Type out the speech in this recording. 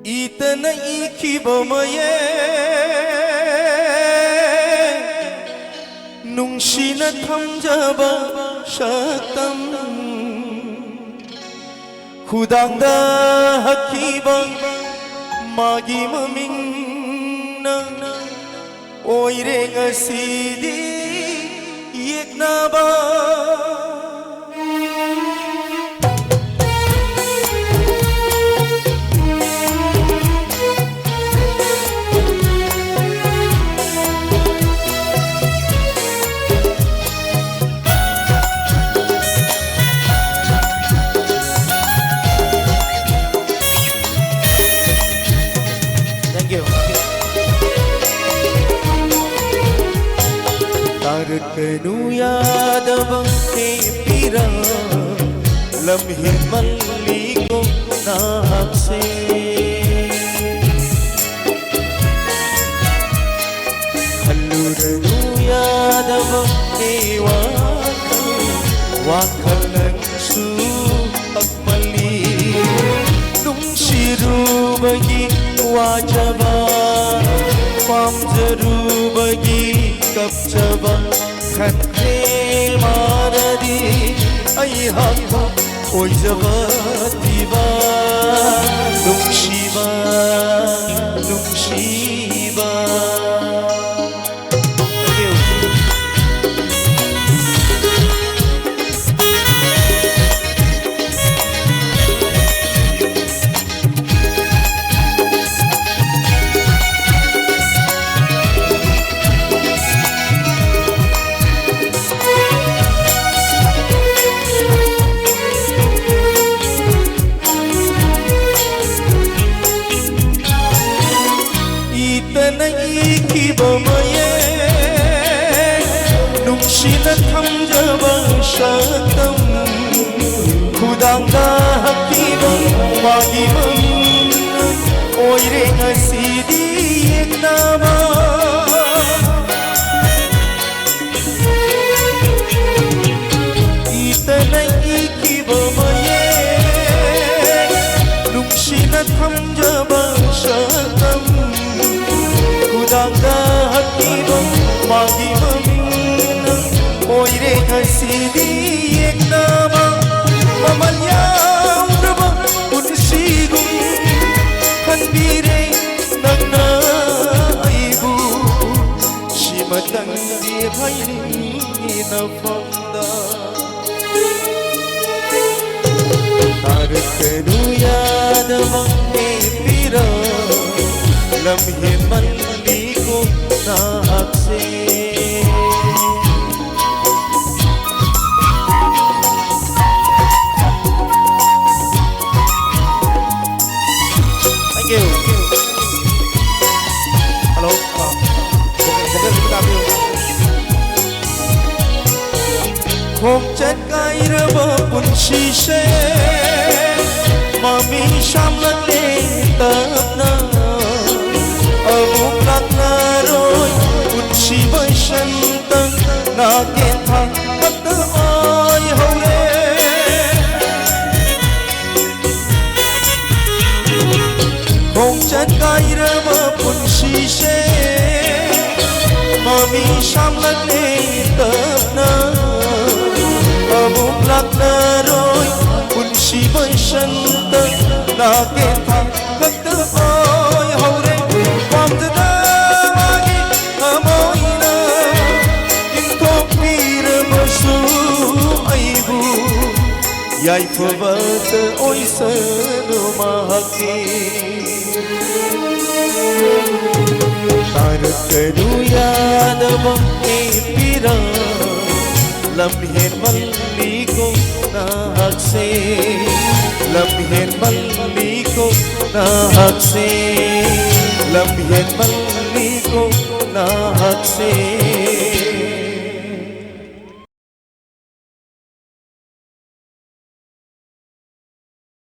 이때는 이기범어에 뭉시나 탐잡아 샷담 후당다 하키바 마기마밍나 오이랭아 시디 이익나바 Kanu yadabang pira lamhin maliko na hakse Haluranu yadabang wakalang su agmali nung shiru bagi wajaba pamjaru bagi kapjaba Kante maradi ay hakko oy jabatiba nungshiba nungshiba Ikibamaye nungsina thamjaba shatam khudanga hakiba magimam oire ngasidi eknama itana ikibamaye nungsina thamjaba shatam Kudanga hakiba magimamina oire hasidi eknama mamalyamraba unsigum hanbire nagna aibu shimatang di bhaini na famda Tarakanu yadava pira lamhin maliko na hakse Thank you. Hello. Bukan kita ambil. Khom chat kai raba pun shishe mami shamlat le tapna Abuk lakna roy Unshi baishantang Nagen thang Kata ay haure Khong chat kaira ma punshi she Mami shamlat le tapna Abuk lakna roy Unshi baishantang Nagen thang Kata ay haure Yai phavat oisan mahaki Tarakanu yadava pira lamhin maliko na hakse lamhin maliko na hakse lamhin maliko na hakse